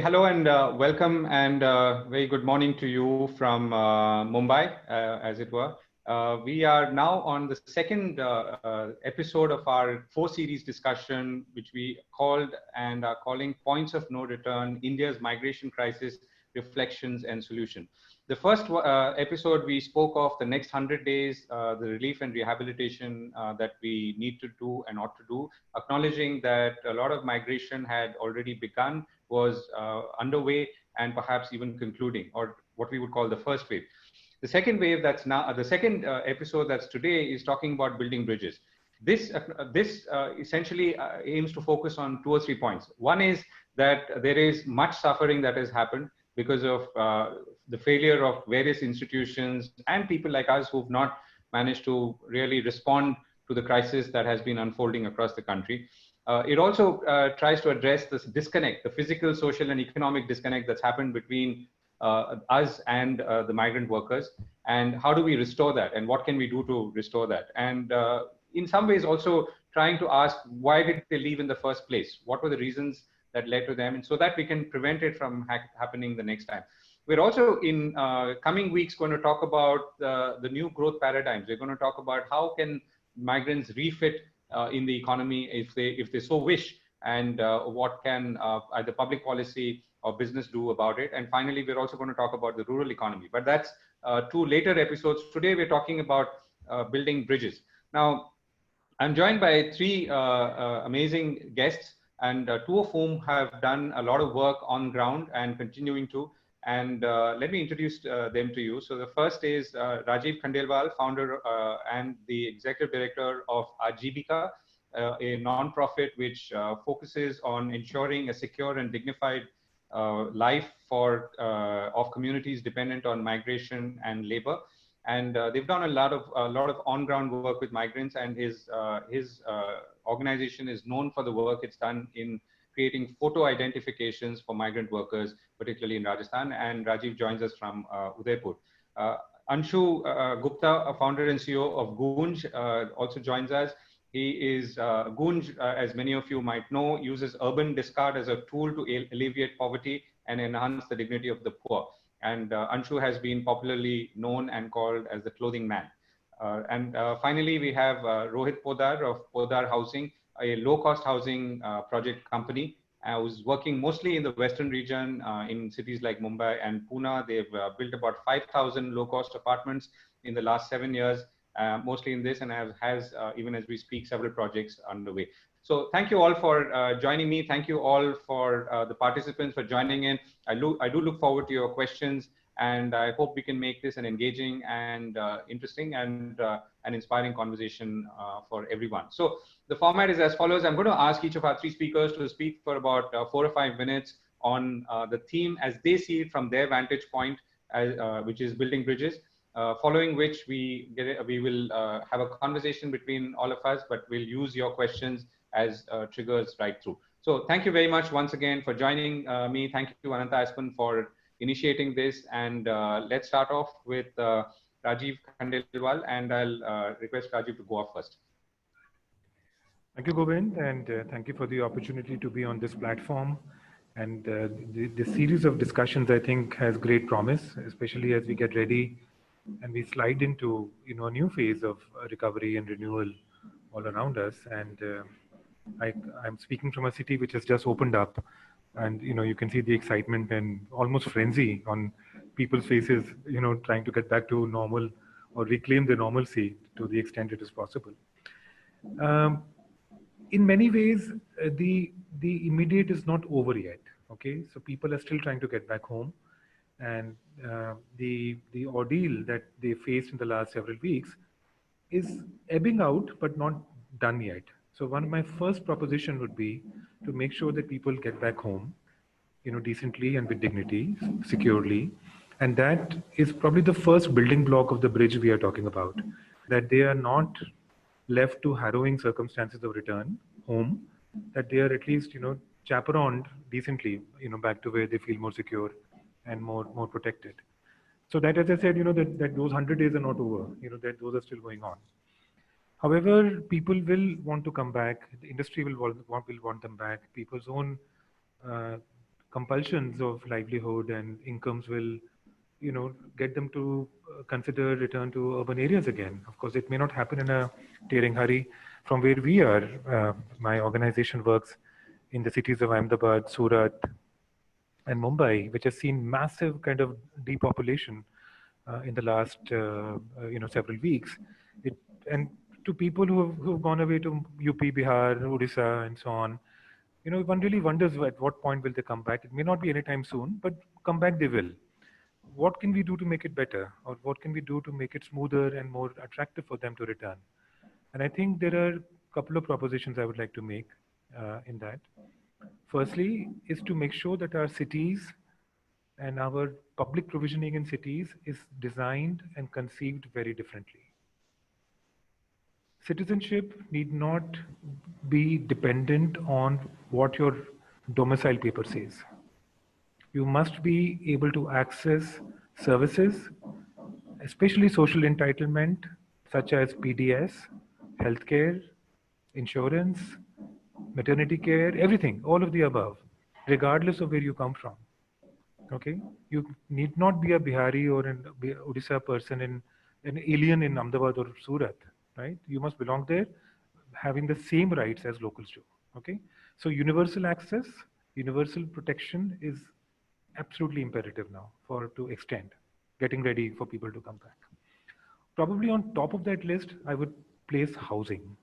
Hello and welcome and very good morning to you from Mumbai, as it were. We are now on the second episode of our four-series discussion, which we called and are calling Points of No Return, India's Migration Crisis, Reflections and Solution. The first episode, we spoke of the next 100 days, the relief and rehabilitation that we need to do and ought to do, acknowledging that a lot of migration had already begun, was underway, and perhaps even concluding, or what we would call the first wave. The second wave that's now, the second episode that's today is talking about building bridges. This essentially aims to focus on 2 or 3 points. One is that there is much suffering that has happened because of the failure of various institutions and people like us who've not managed to really respond to the crisis that has been unfolding across the country. It also tries to address this disconnect, the physical, social, and economic disconnect that's happened between us and the migrant workers, and how do we restore that, and what can we do to restore that? And in some ways also trying to ask, why did they leave in the first place? What were the reasons that led to them? And so that we can prevent it from happening the next time. We're also in coming weeks going to talk about the new growth paradigms. We're going to talk about how can migrants refit in the economy if they so wish, and what can either public policy or business do about it. And finally, we're also going to talk about the rural economy, but that's 2 later episodes. Today we're talking about building bridges. Now I'm joined by 3 amazing guests, and 2 of whom have done a lot of work on ground and continuing to. And let me introduce them to you. So the first is Rajiv Khandelwal, founder and the executive director of Ajibika, a non-profit which focuses on ensuring a secure and dignified life for of communities dependent on migration and labor. And they've done a lot of on-ground work with migrants, and his organization is known for the work it's done in creating photo identifications for migrant workers, particularly in Rajasthan. And Rajiv joins us from Udaipur. Anshu Gupta, a founder and CEO of Goonj, also joins us. He is Goonj, as many of you might know, uses urban discard as a tool to alleviate poverty and enhance the dignity of the poor. And Anshu has been popularly known and called as the clothing man. And finally, we have Rohit Podar of Podar Housing, a low-cost housing project company who's working mostly in the Western region, in cities like Mumbai and Pune. They've built about 5,000 low-cost apartments in the last 7 years, mostly in this, and has even as we speak, several projects underway. So thank you all for joining me. Thank you all for the participants for joining in. I do look forward to your questions, and I hope we can make this an engaging and interesting and an inspiring conversation for everyone. So the format is as follows. I'm going to ask each of our 3 speakers to speak for about 4 or 5 minutes on the theme as they see it from their vantage point, which is building bridges. Following which we will have a conversation between all of us, but we'll use your questions as triggers right through. So thank you very much once again for joining me. Thank you, Ananta Aspan, for initiating this. And let's start off with Rajiv Khandelwal, and I'll request Rajiv to go off first. Thank you, Govind, and thank you for the opportunity to be on this platform. And the series of discussions, I think, has great promise, especially as we get ready and we slide into a new phase of recovery and renewal all around us. And I'm speaking from a city which has just opened up, and you can see the excitement and almost frenzy on people's faces, trying to get back to normal or reclaim the normalcy to the extent it is possible. In many ways, the immediate is not over yet. Okay, so people are still trying to get back home, and the ordeal that they faced in the last several weeks is ebbing out, but not done yet. So one of my first proposition would be to make sure that people get back home, decently and with dignity, securely. And that is probably the first building block of the bridge we are talking about, that they are not left to harrowing circumstances of return home, that they are at least, chaperoned decently, back to where they feel more secure and more protected. So that, as I said, that those 100 days are not over, that those are still going on. However, people will want to come back. The industry will want them back. People's own compulsions of livelihood and incomes will, get them to consider return to urban areas again. Of course, it may not happen in a tearing hurry. From where we are, my organization works in the cities of Ahmedabad, Surat, and Mumbai, which has seen massive kind of depopulation in the last several weeks. It and to people who have gone away to UP, Bihar, Odisha, and so on, one really wonders at what point will they come back. It may not be anytime soon, but come back they will. What can we do to make it better, or what can we do to make it smoother and more attractive for them to return? And I think there are a couple of propositions I would like to make in that. Firstly, is to make sure that our cities and our public provisioning in cities is designed and conceived very differently. Citizenship need not be dependent on what your domicile paper says. You must be able to access services, especially social entitlement, such as PDS, healthcare, insurance, maternity care, everything, all of the above, regardless of where you come from. Okay, you need not be a Bihari or an Odisha person an alien in Ahmedabad or Surat, right? You must belong there, having the same rights as locals do. Okay, so universal access, universal protection is absolutely imperative now to extend, getting ready for people to come back. Probably on top of that list, I would place housing.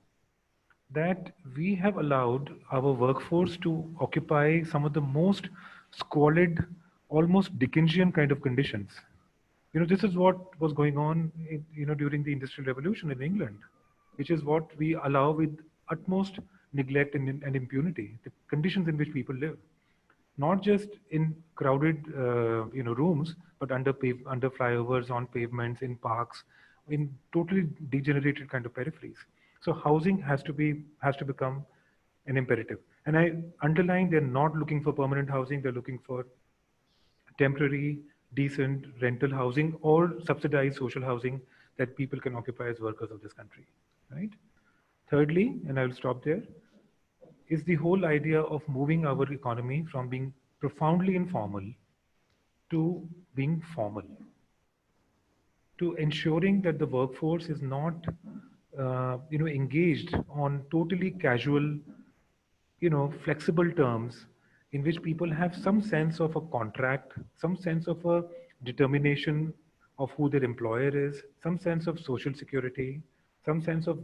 That we have allowed our workforce to occupy some of the most squalid, almost Dickensian kind of conditions. This is what was going on, during the Industrial Revolution in England, which is what we allow with utmost neglect and impunity, the conditions in which people live. Not just in crowded, rooms, but under flyovers, on pavements, in parks, in totally degenerated kind of peripheries. So housing has to become an imperative. And I underline, they're not looking for permanent housing, they're looking for temporary, decent rental housing or subsidized social housing that people can occupy as workers of this country, right? Thirdly, and I will stop there, is the whole idea of moving our economy from being profoundly informal to being formal, to ensuring that the workforce is not engaged on totally casual, flexible terms in which people have some sense of a contract, some sense of a determination of who their employer is, some sense of social security, some sense of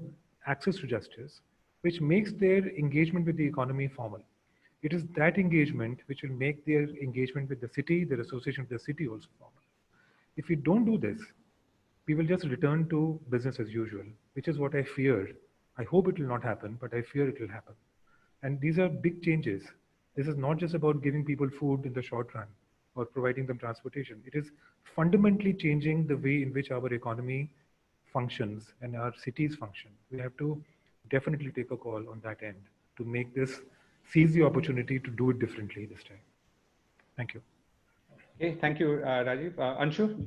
access to justice, which makes their engagement with the economy formal. It is that engagement which will make their engagement with the city, their association with the city also formal. If we don't do this, we will just return to business as usual, which is what I fear. I hope it will not happen, but I fear it will happen. And these are big changes. This is not just about giving people food in the short run or providing them transportation. It is fundamentally changing the way in which our economy functions and our cities function. We have to definitely take a call on that end to make this, seize the opportunity to do it differently this time. Thank you. Okay, thank you, Rajiv. Anshu?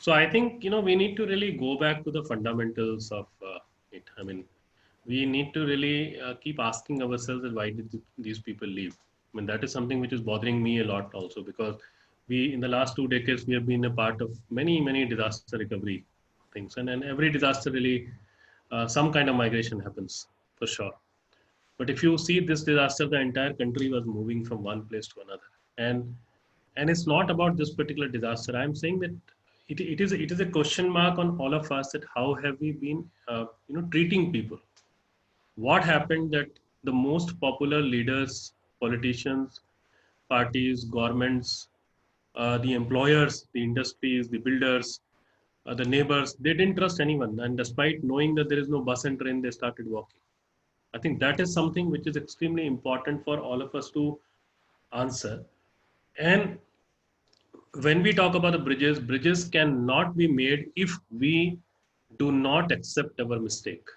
So I think, we need to really go back to the fundamentals of it. I mean, we need to really keep asking ourselves that why did these people leave? I mean, that is something which is bothering me a lot also, because in the last 2 decades, we have been a part of many, many disaster recovery things. And every disaster really, some kind of migration happens for sure. But if you see this disaster, the entire country was moving from one place to another. And it's not about this particular disaster. I'm saying that it is a question mark on all of us, that how have we been, treating people? What happened that the most popular leaders, politicians, parties, governments, the employers, the industries, the builders, the neighbors, they didn't trust anyone. And despite knowing that there is no bus and train, they started walking. I think that is something which is extremely important for all of us to answer. And when we talk about the bridges cannot be made if we do not accept our mistake.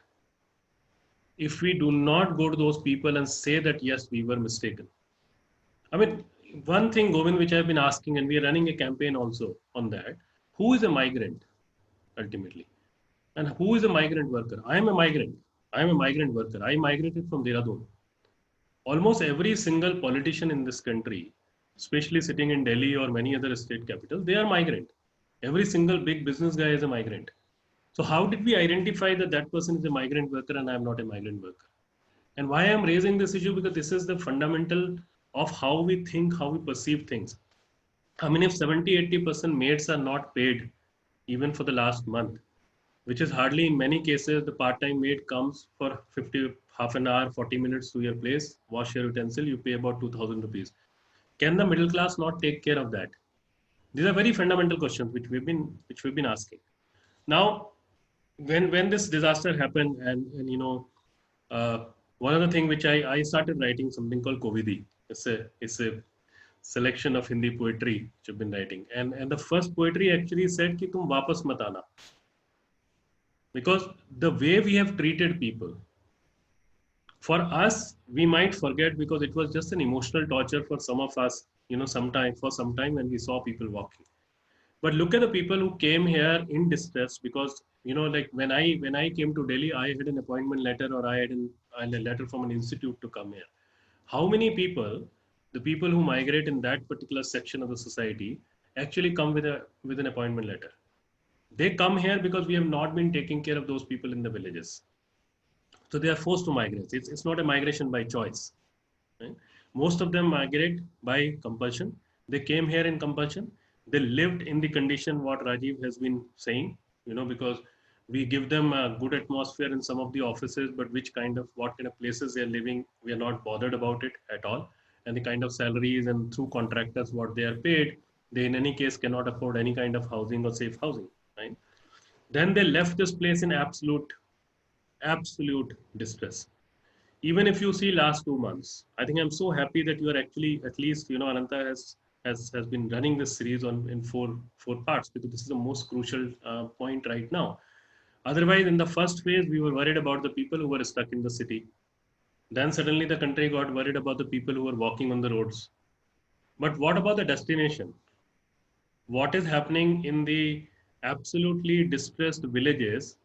If we do not go to those people and say that, yes, we were mistaken. I mean, one thing, Govind, which I've been asking, and we are running a campaign also on that, who is a migrant ultimately? And who is a migrant worker? I am a migrant. I am a migrant worker. I migrated from Dehradun. almost every single politician in this country, especially sitting in Delhi or many other state capitals, they are migrant. Every single big business guy is a migrant. So how did we identify that that person is a migrant worker and I am not a migrant worker? And why I'm raising this issue, because this is the fundamental of how we think, how we perceive things. I mean, if 70-80% maids are not paid even for the last month, which is hardly in many cases, the part-time maid comes for 50, half an hour, 40 minutes to your place, wash your utensil, you pay about 2,000 rupees. Can the middle class not take care of that? These are very fundamental questions which we've been asking. Now, when this disaster happened, and one of the things which I started writing something called Kovidi. It's a selection of Hindi poetry which I've been writing, and the first poetry actually said कि तुम वापस मत आना, because the way we have treated people, for us we might forget because it was just an emotional torture for some of us, for some time when we saw people walking. But look at the people who came here in distress, because like when I came to Delhi, I had an appointment letter, or I had a letter from an institute to come here. How many people, the people who migrate in that particular section of the society, actually come with an appointment letter? They come here because we have not been taking care of those people in the villages. So they are forced to migrate. It's not a migration by choice. Right? Most of them migrate by compulsion. They came here in compulsion. They lived in the condition what Rajiv has been saying, because we give them a good atmosphere in some of the offices, but what kind of places they are living, we are not bothered about it at all. And the kind of salaries and through contractors, what they are paid, they in any case cannot afford any kind of housing or safe housing, right? Then they left this place in absolute distress. Even if you see last 2 months, I think I'm so happy that you are actually, at least, Ananta has been running this series in four parts, because this is the most crucial point right now. Otherwise, in the first phase, we were worried about the people who were stuck in the city. Then suddenly the country got worried about the people who were walking on the roads. But what about the destination? What is happening in the absolutely distressed villages,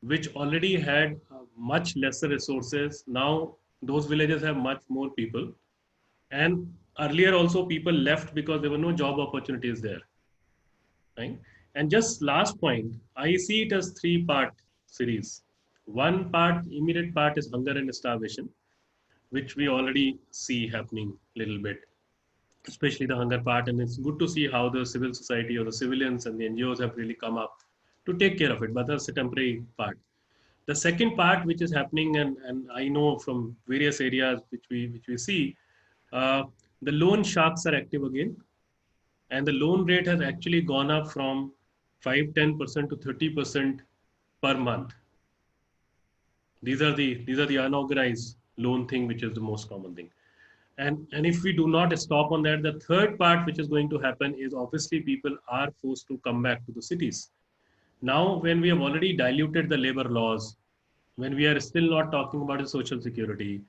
which already had much lesser resources? Now those villages have much more people. And earlier also people left because there were no job opportunities there. Right? And just last point, I see it as 3-part series. One part, immediate part, is hunger and starvation, which we already see happening a little bit, especially the hunger part. And it's good to see how the civil society or the civilians and the NGOs have really come up to take care of it, but that's a temporary part. The second part, which is happening, and I know from various areas which we see, the loan sharks are active again, and the loan rate has actually gone up from 5-10% to 30% per month. These are the unorganized loan thing, which is the most common thing. And if we do not stop on that, the third part which is going to happen is obviously people are forced to come back to the cities. Now, when we have already diluted the labor laws, when we are still not talking about the social security,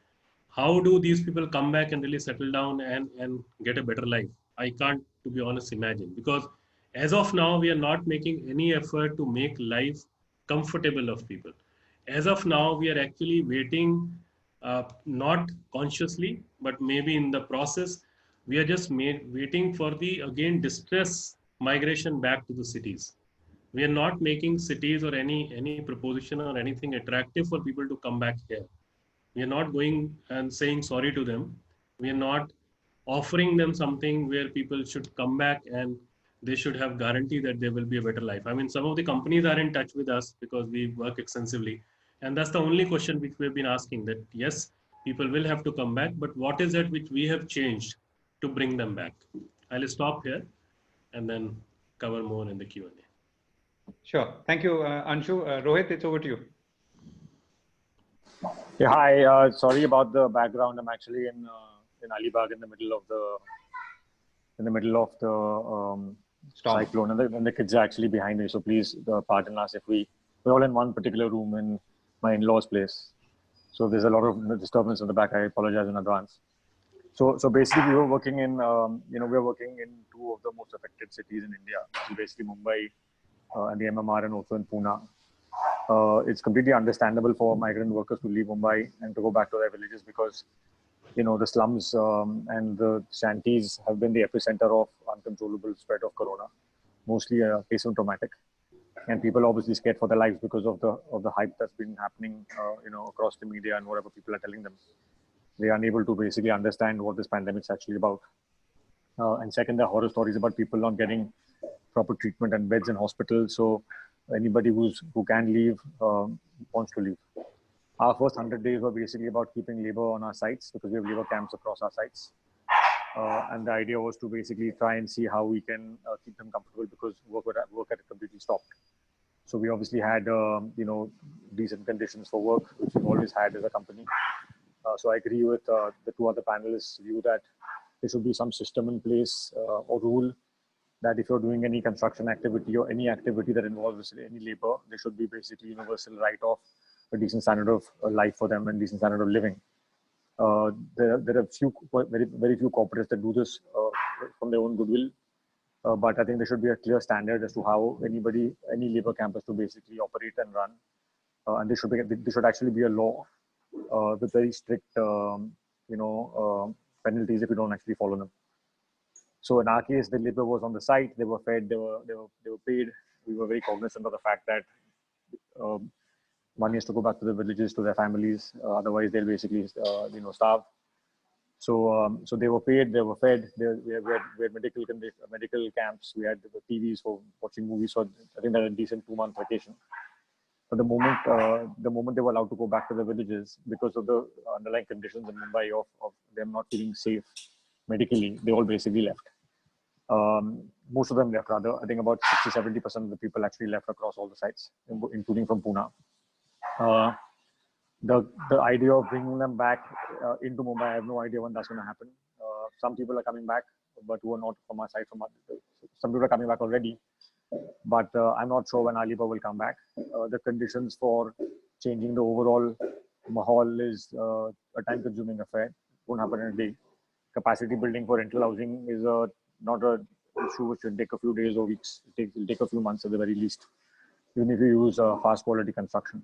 how do these people come back and really settle down and get a better life? I can't, to be honest, imagine, because as of now, we are not making any effort to make life comfortable of people. As of now, we are actually waiting, not consciously, but maybe in the process, we are just waiting for the, again, distress migration back to the cities. We are not making cities or any proposition or anything attractive for people to come back here. We are not going and saying sorry to them. We are not offering them something where people should come back and they should have guarantee that there will be a better life. I mean, some of the companies are in touch with us because we work extensively. And that's the only question which we've been asking, that yes, people will have to come back, but what is it which we have changed to bring them back? I'll stop here and then cover more in the Q&A. Sure. Thank you, Anshu. Rohit, it's over to you. Yeah, hi. Sorry about the background. I'm actually in Alibag in the middle of the cyclone, and the kids are actually behind me. So please pardon us if we're all in one particular room in my in-laws' place. So there's a lot of disturbance in the back. I apologize in advance. So basically, we were working in we're working in two of the most affected cities in India, basically Mumbai and the MMR, and also in Pune. It's completely understandable for migrant workers to leave Mumbai and to go back to their villages, because the slums and the shanties have been the epicenter of uncontrollable spread of corona, mostly asymptomatic, and people are obviously scared for their lives because of the hype that's been happening, across the media and whatever people are telling them. They are unable to basically understand what this pandemic is actually about. And second, there are horror stories about people not getting proper treatment and beds in hospitals. So anybody who can leave wants to leave. Our first 100 days were basically about keeping labor on our sites because we have labor camps across our sites. And the idea was to basically try and see how we can keep them comfortable because work had completely stopped. So we obviously had, decent conditions for work, which we've always had as a company. So I agree with the two other panelists' view that there should be some system in place or rule that if you're doing any construction activity or any activity that involves any labor, there should be basically universal right of a decent standard of life for them and decent standard of living. There are very few corporates that do this from their own goodwill. But I think there should be a clear standard as to how any labor camp has to basically operate and run. And there should actually be a law with very strict, penalties if you don't actually follow them. So in our case, the labor was on the site. They were fed. They were paid. We were very cognizant of the fact that money has to go back to the villages, to their families. Otherwise, they'll basically, starve. So they were paid. They were fed. We had medical camps. We had the TVs for watching movies. So I think they had a decent 2-month vacation. But the moment they were allowed to go back to the villages because of the underlying conditions in Mumbai of them not feeling safe medically, they all basically left. Most of them left, rather. I think about 60-70% of the people actually left across all the sites, including from Pune. The idea of bringing them back into Mumbai, I have no idea when that's going to happen. Some people are coming back, but who are not from our side. Some people are coming back already, but I'm not sure when Alibaug will come back. The conditions for changing the overall mahal is a time-consuming affair. It won't happen in a day. Capacity building for rental housing is not an issue which will take a few days or weeks. It will take a few months at the very least, even if you use fast quality construction.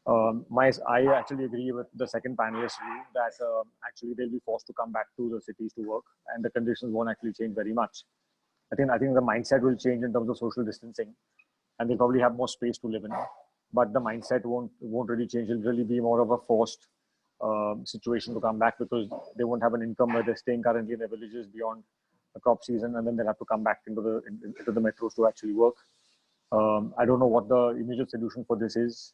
I actually agree with the second panelist view that actually they'll be forced to come back to the cities to work, and the conditions won't actually change very much. I think the mindset will change in terms of social distancing, and they'll probably have more space to live in. But the mindset won't really change. It'll really be more of a forced situation to come back because they won't have an income where they're staying currently in their villages beyond the crop season, and then they'll have to come back into the metros to actually work. I don't know what the immediate solution for this is.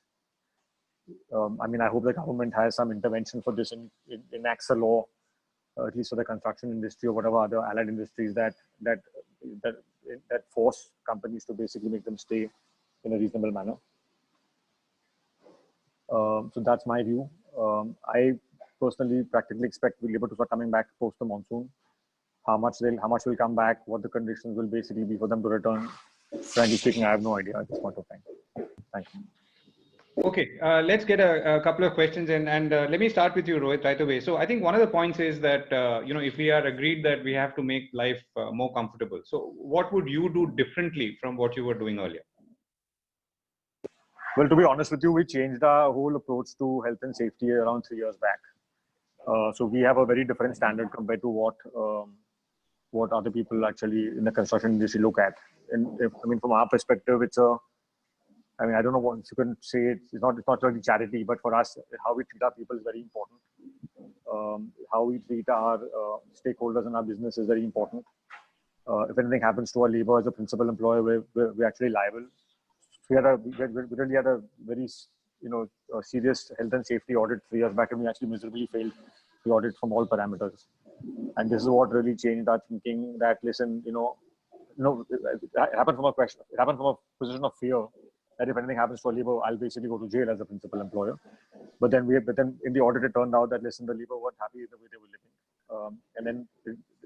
I hope the government has some intervention for this and enacts a law, at least for the construction industry or whatever other allied industries that force companies to basically make them stay in a reasonable manner. So that's my view. I personally practically expect labor to start coming back post the monsoon. How much will come back, what the conditions will basically be for them to return. Frankly speaking, I have no idea at this point of time. Thank you. Okay, let's get a couple of questions in, and let me start with you, Rohit, right away. So I think one of the points is that, if we are agreed that we have to make life more comfortable, so what would you do differently from what you were doing earlier? Well, to be honest with you, we changed our whole approach to health and safety around 3 years back. So we have a very different standard compared to what other people actually in the construction industry look at. And from our perspective, I don't know what you can say. It's not really charity, but for us, how we treat our people is very important. How we treat our stakeholders in our business is very important. If anything happens to our labor as a principal employer, we're actually liable. We really had a very serious health and safety audit 3 years back, and we actually miserably failed the audit from all parameters. And this is what really changed our thinking. That listen, it happened from a position of fear. That if anything happens to a labor, I'll basically go to jail as a principal employer. But then in the audit, it turned out that listen, the labor weren't happy with the way they were living. And then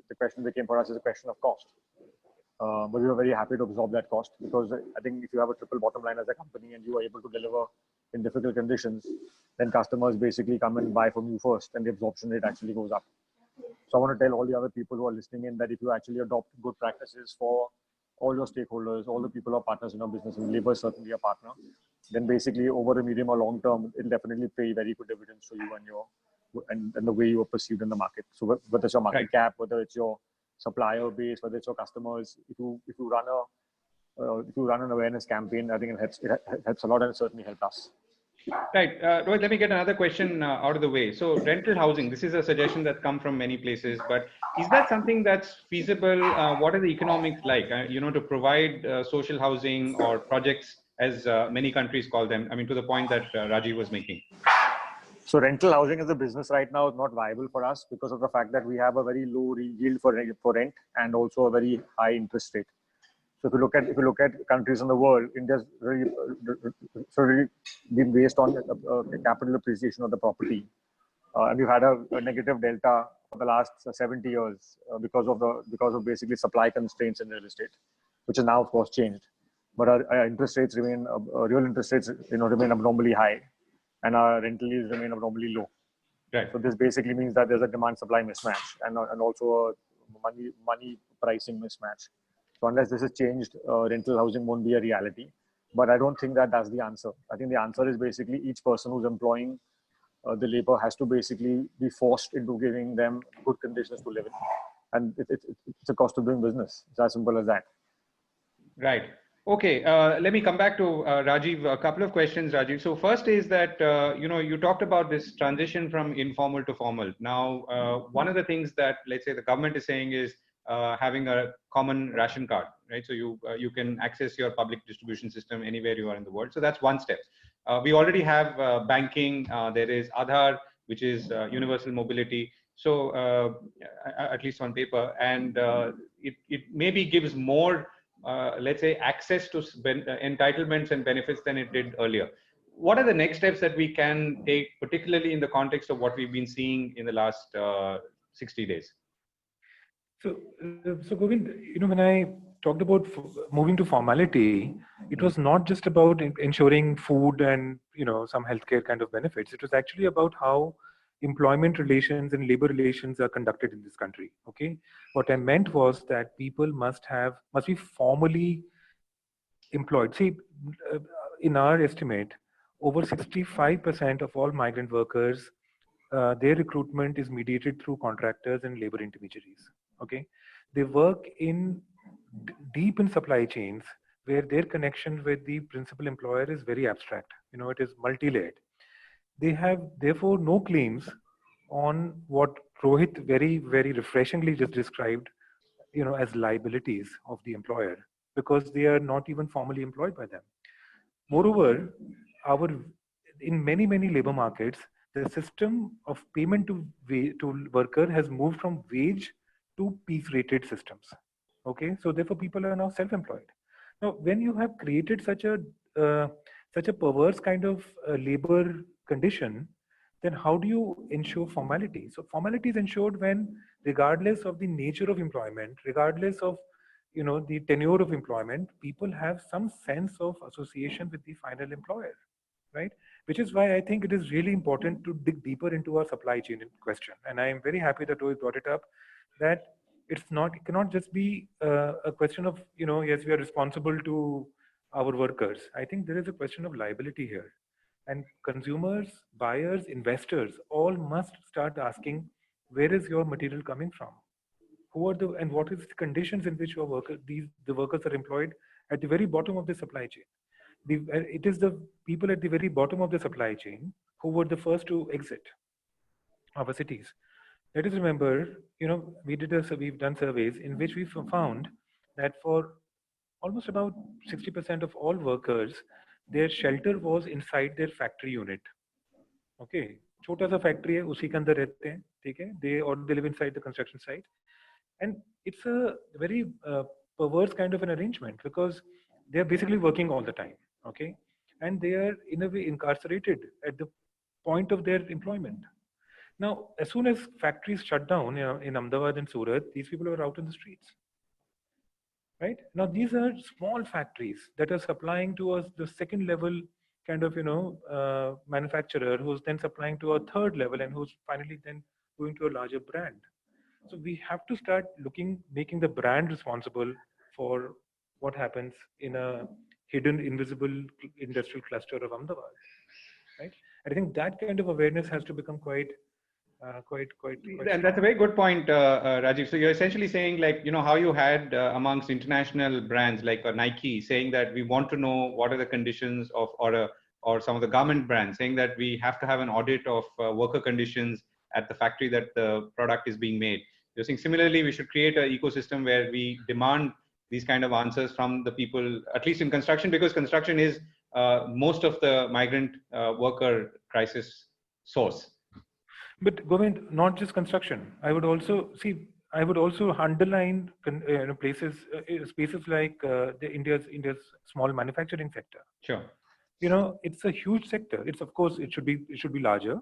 the question became for us is a question of cost. But we were very happy to absorb that cost because I think if you have a triple bottom line as a company and you are able to deliver in difficult conditions, then customers basically come and buy from you first, and the absorption rate actually goes up. So I want to tell all the other people who are listening in that if you actually adopt good practices for all your stakeholders, all the people who are partners in your business, and labor is certainly a partner, then basically over the medium or long term, it'll definitely pay very good dividends to you and and the way you are perceived in the market. So whether it's your market cap, whether it's your supplier base, whether it's your customers, if you run an awareness campaign, I think it helps a lot, and it certainly helped us. Right. Rohit, let me get another question out of the way. So rental housing, this is a suggestion that's come from many places, but is that something that's feasible? What are the economics like, to provide social housing or projects, as many countries call them? I mean, to the point that Rajiv was making. So rental housing as a business right now is not viable for us because of the fact that we have a very low yield for rent and also a very high interest rate. So if you look at countries in the world, India's really been based on capital appreciation of the property, and we've had a negative delta for the last 70 years because of basically supply constraints in real estate, which is now of course changed. But our interest rates remain real interest rates remain abnormally high, and our rental yields remain abnormally low. Right. So this basically means that there's a demand-supply mismatch and also a money pricing mismatch. So unless this is changed, rental housing won't be a reality. But I don't think that that's the answer. I think the answer is basically each person who's employing the labor has to basically be forced into giving them good conditions to live in. And it's a cost of doing business. It's as simple as that. Right. Okay. Let me come back to Rajiv. A couple of questions, Rajiv. So first is that, you talked about this transition from informal to formal. Now, one of the things that, let's say, the government is saying is, having a common ration card, right? So you can access your public distribution system anywhere you are in the world. So that's one step. We already have banking. There is Aadhaar, which is universal mobility. So at least on paper, and it maybe gives more, let's say, access to entitlements and benefits than it did earlier. What are the next steps that we can take, particularly in the context of what we've been seeing in the last 60 days? So Govind, when I talked about moving to formality, it was not just about ensuring food and some healthcare kind of benefits. It was actually about how employment relations and labor relations are conducted in this country. Okay, what I meant was that people must be formally employed. See, in our estimate, over 65% of all migrant workers, their recruitment is mediated through contractors and labor intermediaries. Okay, they work deep in supply chains where their connection with the principal employer is very abstract. It is multi-layered. They have therefore no claims on what Rohit very, very refreshingly just described, as liabilities of the employer, because they are not even formally employed by them. Moreover, in many, many labor markets, the system of payment to worker has moved from wage to piece-rated systems. Okay, so therefore people are now self-employed. Now, when you have created such a perverse kind of labor condition, then how do you ensure formality? So formality is ensured when, regardless of the nature of employment, regardless of the tenure of employment, people have some sense of association with the final employer, right? Which is why I think it is really important to dig deeper into our supply chain in question. And I am very happy that Rohit brought it up, that it cannot just be a question of, yes, we are responsible to our workers. I think there is a question of liability here. And consumers, buyers, investors, all must start asking, where is your material coming from? And what is the conditions in which the workers are employed at the very bottom of the supply chain? It is the people at the very bottom of the supply chain who were the first to exit our cities. Let us remember, we've done surveys in which we found that for almost about 60% of all workers, their shelter was inside their factory unit. Okay, छोटा सा factory है, उसी के अंदर रहते हैं, ठीक है? They live inside the construction site, and it's a very perverse kind of an arrangement because they are basically working all the time. Okay, and they are in a way incarcerated at the point of their employment. Now, as soon as factories shut down, in Ahmedabad and Surat, these people are out in the streets. Right? Now, these are small factories that are supplying to us the second level kind of, manufacturer who's then supplying to a third level and who's finally then going to a larger brand. So we have to start making the brand responsible for what happens in a hidden, invisible industrial cluster of Ahmedabad. Right? And I think that kind of awareness has to become quite And that's a very good point, Rajiv. So you're essentially saying, like, how you had amongst international brands like Nike saying that we want to know what are the conditions of, or some of the garment brands saying that we have to have an audit of worker conditions at the factory that the product is being made. You're saying similarly, we should create an ecosystem where we demand these kind of answers from the people, at least in construction, because construction is most of the migrant worker crisis source. But Govind, not just construction. I would also underline spaces like the India's small manufacturing sector. Sure. It's a huge sector. Of course it should be larger.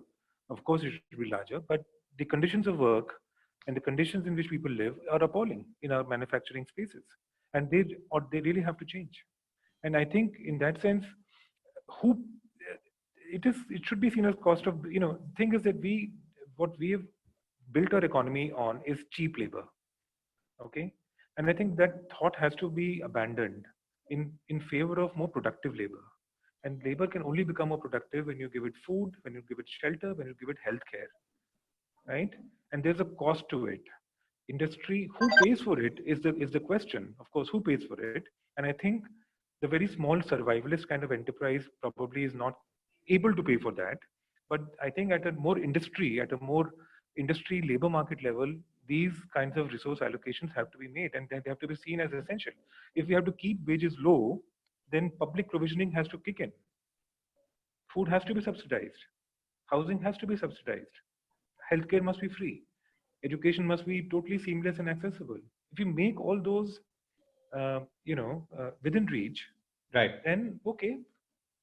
Of course it should be larger, but the conditions of work and the conditions in which people live are appalling in our manufacturing spaces, and they really have to change. And I think in that sense, it should be seen as cost of, thing is that what we have built our economy on is cheap labor. Okay. And I think that thought has to be abandoned in favor of more productive labor. And labor can only become more productive when you give it food, when you give it shelter, when you give it healthcare. Right? And there's a cost to it. Industry, who pays for it is the question. Of course, who pays for it? And I think the very small survivalist kind of enterprise probably is not able to pay for that. But I think at a more industry labor market level, these kinds of resource allocations have to be made, and they have to be seen as essential. If we have to keep wages low, then public provisioning has to kick in. Food has to be subsidized. Housing has to be subsidized. Healthcare must be free. Education must be totally seamless and accessible. If you make all those, within reach, right, then okay,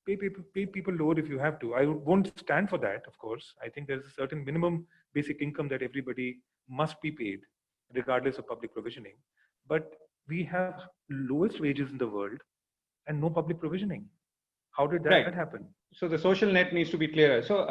pay people lower if you have to. I won't stand for that, of course. I think there's a certain minimum basic income that everybody must be paid, regardless of public provisioning. But we have lowest wages in the world and no public provisioning. How did that happen? So the social net needs to be clearer. So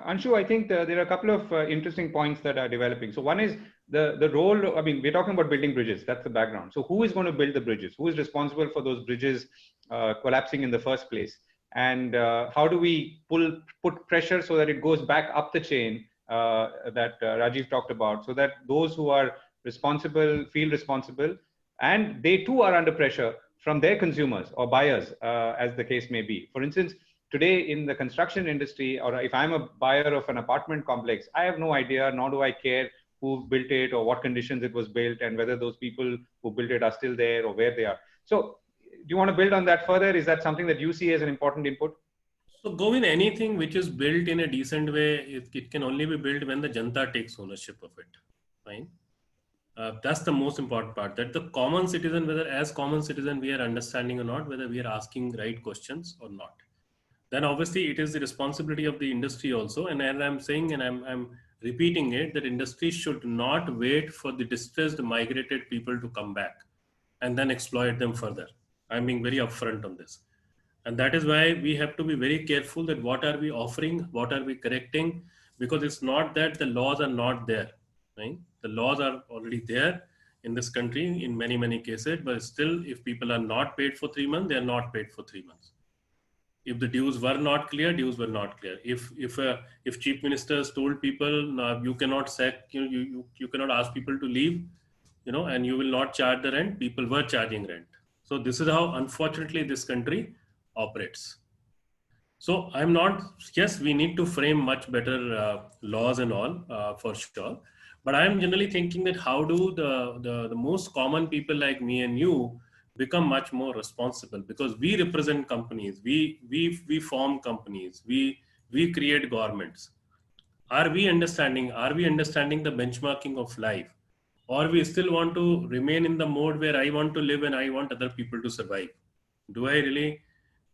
Anshu, I think there are a couple of interesting points that are developing. So one is the role, I mean, we're talking about building bridges. That's the background. So who is going to build the bridges? Who is responsible for those bridges collapsing in the first place? And how do we put pressure so that it goes back up the chain that Rajiv talked about, so that those who are responsible feel responsible, and they too are under pressure from their consumers or buyers, as the case may be. For instance, today in the construction industry, or if I'm a buyer of an apartment complex, I have no idea, nor do I care who built it or what conditions it was built and whether those people who built it are still there or where they are. So do you want to build on that further? Is that something that you see as an important input? So go in anything which is built in a decent way, it can only be built when the Janta takes ownership of it. Fine. That's the most important part, that the common citizen, whether as common citizen we are understanding or not, whether we are asking right questions or not. Then obviously it is the responsibility of the industry also. And I'm saying, and I'm repeating it, that industry should not wait for the distressed migrated people to come back and then exploit them further. I'm being very upfront on this. And that is why we have to be very careful that what are we offering, what are we correcting, because it's not that the laws are not there, right? The laws are already there in this country in many, many cases, but still if people are not paid for 3 months, they are not paid for 3 months. If the dues were not clear, dues were not clear. If chief ministers told people, no, you cannot sack, you cannot ask people to leave, and you will not charge the rent, people were charging rent. So this is how, unfortunately, this country operates. So yes, we need to frame much better laws and all for sure. But I'm generally thinking that how do the most common people like me and you become much more responsible, because we represent companies, we form companies, we create governments. Are we understanding the benchmarking of life, or we still want to remain in the mode where I want to live and I want other people to survive? Do I really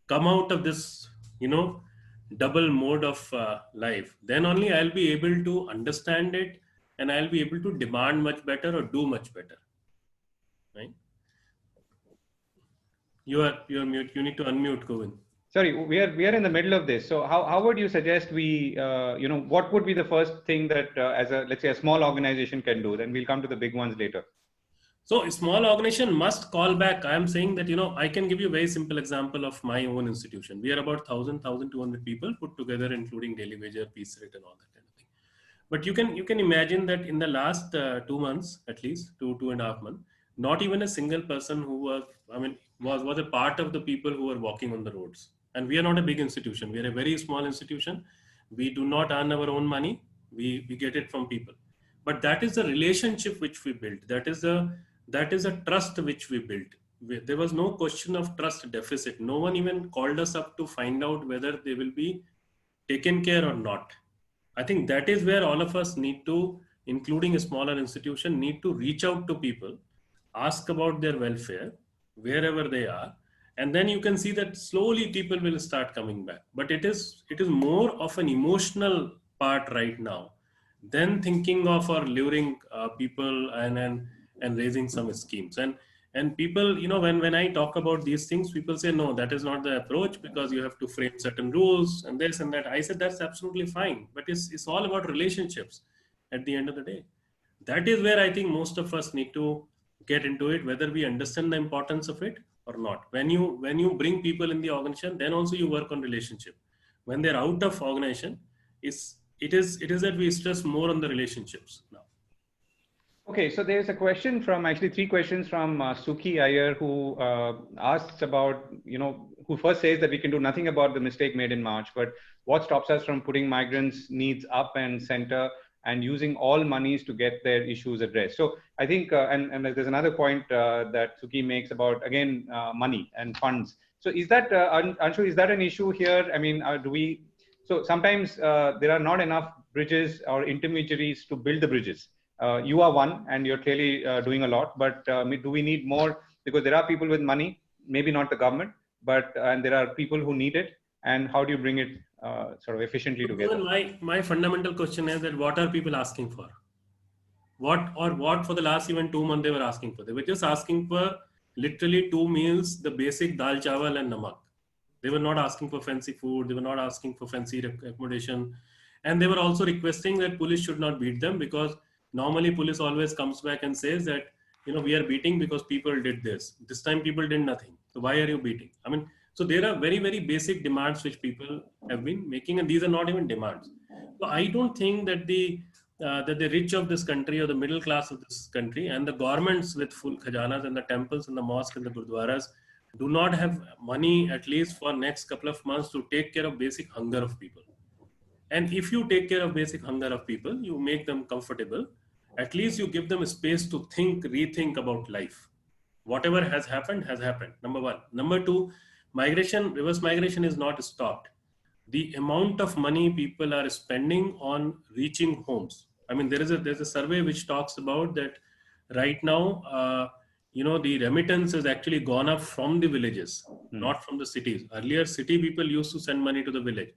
come out of this, double mode of life? Then only I'll be able to understand it, and I'll be able to demand much better or do much better, right? You're mute. You need to unmute, Govind. Sorry, we are in the middle of this. So how would you suggest we, what would be the first thing that let's say a small organization can do? Then we'll come to the big ones later. So a small organization must call back. I am saying that, I can give you a very simple example of my own institution. We are about 1,200 people put together, including daily wager, piece rate and all that kind of thing. But you can imagine that in the last 2 months, at least 2.5 months, not even a single person who was, was a part of the people who were walking on the roads. And we are not a big institution. We are a very small institution. We do not earn our own money. We get it from people. But that is the relationship which we built. That is a trust which we built. There was no question of trust deficit. No one even called us up to find out whether they will be taken care or not. I think that is where all of us need to, including a smaller institution, need to reach out to people, ask about their welfare, wherever they are, and then you can see that slowly people will start coming back. But it is more of an emotional part right now than thinking of or luring people and raising some schemes. And people, when I talk about these things, people say, no, that is not the approach, because you have to frame certain rules and this and that. I said, that's absolutely fine, but it's all about relationships at the end of the day. That is where I think most of us need to get into it, whether we understand the importance of it or not. When you bring people in the organization, then also you work on relationship. When they're out of organization, it is that we stress more on the relationships now. Okay, so there's a question from, actually 3 questions from Suki Iyer, who asks about, who first says that we can do nothing about the mistake made in March, but what stops us from putting migrants' needs up and center and using all monies to get their issues addressed? So I think, and there's another point that Suki makes about, again, money and funds. So is that, Anshu, is that an issue here? I mean, so sometimes there are not enough bridges or intermediaries to build the bridges. You are one, and you're clearly doing a lot, but do we need more? Because there are people with money, maybe not the government, but and there are people who need it. And how do you bring it sort of efficiently together? My fundamental question is that what are people asking for? What for the last even 2 months they were asking for? They were just asking for literally 2 meals, the basic dal chawal and namak. They were not asking for fancy food. They were not asking for fancy accommodation. And they were also requesting that police should not beat them, because normally police always comes back and says that, we are beating because people did this. This time people did nothing. So why are you beating? So there are very, very basic demands which people have been making, and these are not even demands. So I don't think that the rich of this country or the middle class of this country and the governments with full khajanas and the temples and the mosques and the gurdwaras do not have money, at least for next couple of months, to take care of basic hunger of people. And if you take care of basic hunger of people, you make them comfortable, at least you give them a space to think, rethink about life. Whatever has happened, number one. Number two, reverse migration is not stopped. The amount of money people are spending on reaching homes. There's a survey which talks about that right now, the remittance has actually gone up from the villages, not from the cities. Earlier, city people used to send money to the village.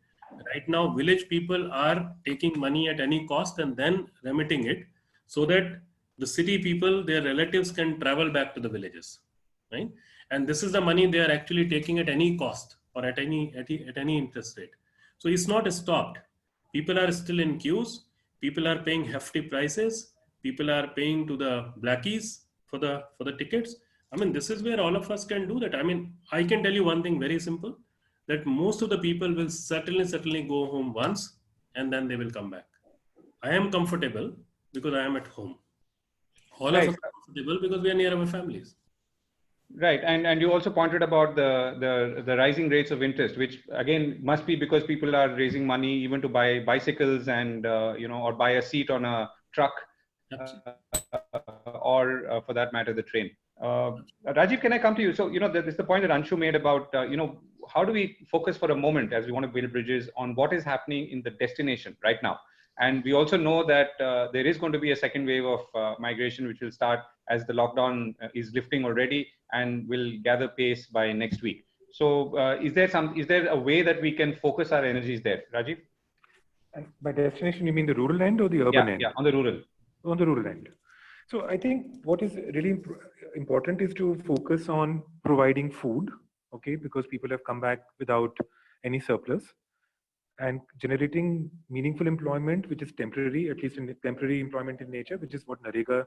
Right now, village people are taking money at any cost and then remitting it, so that the city people, their relatives, can travel back to the villages, right? And this is the money they are actually taking at any cost or at any interest rate. So it's not stopped. People are still in queues. People are paying hefty prices. People are paying to the blackies for the tickets. This is where all of us can do that. I can tell you one thing very simple, that most of the people will certainly go home once and then they will come back. I am comfortable because I am at home. All of us are comfortable because we are near our families. Right, and you also pointed about the rising rates of interest, which again must be because people are raising money even to buy bicycles and or buy a seat on a truck, or for that matter the train. Rajiv, can I come to you? So there's the point that Anshu made about how do we focus for a moment, as we want to build bridges, on what is happening in the destination right now. And we also know that there is going to be a second wave of migration, which will start as the lockdown is lifting already and will gather pace by next week. So is there a way that we can focus our energies there, Rajiv? And by destination, you mean the rural end or the urban end? Yeah, on the rural. On the rural end. So I think what is really important is to focus on providing food, okay, because people have come back without any surplus, and generating meaningful employment, which is temporary, at least in temporary employment in nature, which is what NREGA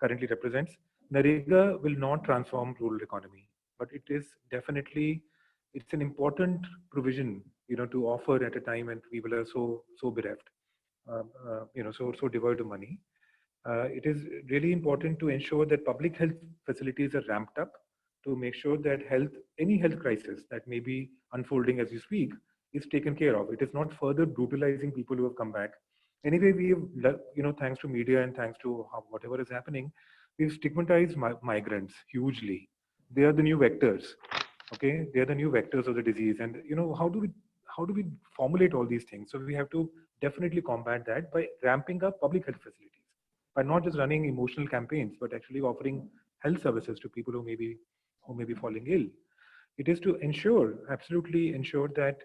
currently represents. NREGA will not transform rural economy, but it is definitely, it's an important provision, to offer at a time when people are so bereft. so devoid of money. It is really important to ensure that public health facilities are ramped up to make sure that any health crisis that may be unfolding as you speak is taken care of. It is not further brutalizing people who have come back. Anyway, we have, thanks to media and thanks to whatever is happening, we've stigmatized migrants hugely. They are the new vectors. Okay, they are the new vectors of the disease. And how do we formulate all these things? So we have to definitely combat that by ramping up public health facilities, by not just running emotional campaigns, but actually offering health services to people who may be falling ill. It is to absolutely ensure that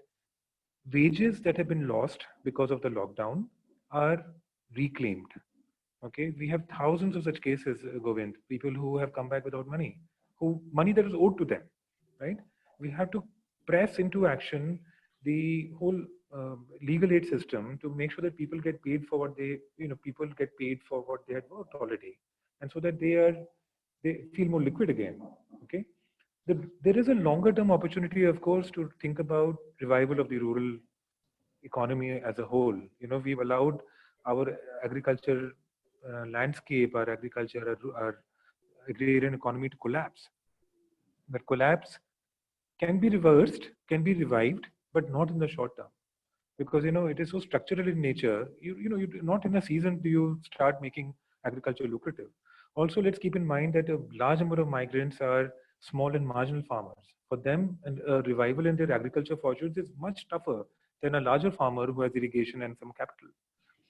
wages that have been lost because of the lockdown are reclaimed. Okay, we have thousands of such cases, Govind, people who have come back without money that was owed to them, right? We have to press into action the whole legal aid system to make sure that people get paid for what they had worked already, and so that they feel more liquid again. Okay, there is a longer term opportunity, of course, to think about revival of the rural economy as a whole. We've allowed our agriculture landscape, our agriculture, our agrarian economy to collapse. That collapse can be reversed, can be revived, but not in the short term, because it is so structural in nature. You not in a season do you start making agriculture lucrative. Also, let's keep in mind that a large number of migrants are small and marginal farmers. For them, and a revival in their agriculture fortunes is much tougher than a larger farmer who has irrigation and some capital.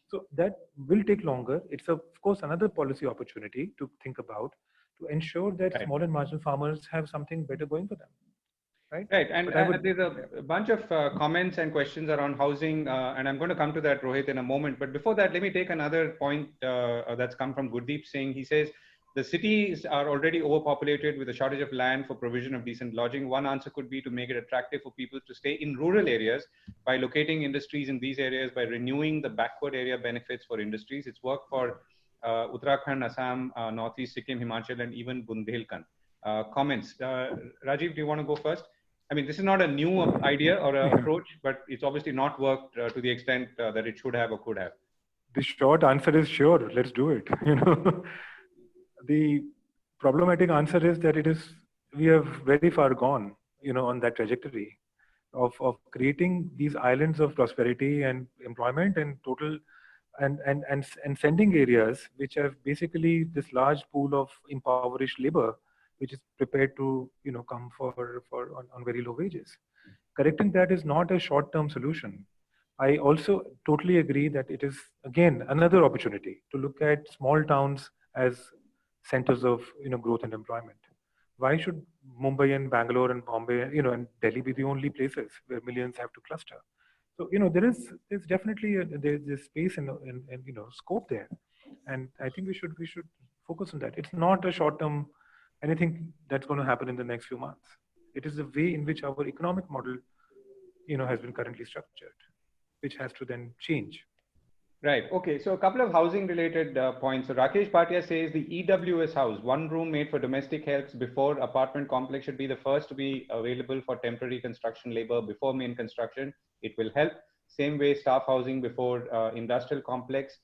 So that will take longer. It's of course another policy opportunity to think about, to ensure that small and marginal farmers have something better going for them. Right. And there's a bunch of comments and questions around housing, and I'm going to come to that, Rohit, in a moment. But before that, let me take another point that's come from Gurdeep Singh. He says, the cities are already overpopulated with a shortage of land for provision of decent lodging. One answer could be to make it attractive for people to stay in rural areas by locating industries in these areas, by renewing the backward area benefits for industries. It's worked for Uttarakhand, Assam, Northeast Sikkim, Himachal, and even Bundelkhand. Comments. Rajiv, do you want to go first? I mean, this is not a new idea or an approach, but it's obviously not worked to the extent that it should have or could have. The short answer is sure. Let's do it. The problematic answer is that we have very far gone, on that trajectory of creating these islands of prosperity and employment and total and sending areas which have basically this large pool of impoverished labor, which is prepared to come on very low wages. Correcting that is not a short-term solution. I also totally agree that it is again another opportunity to look at small towns as centers of growth and employment. Why should Mumbai and Bangalore and Bombay and Delhi be the only places where millions have to cluster? So there's definitely there's space and scope there, and I think we should focus on that. It's not a short-term anything that's going to happen in the next few months. It is the way in which our economic model has been currently structured, which has to then change. Right. Okay. So a couple of housing related points. So Rakesh Bhatia says the EWS house, one room made for domestic helps before apartment complex, should be the first to be available for temporary construction labor before main construction. It will help. Same way, staff housing before industrial complex.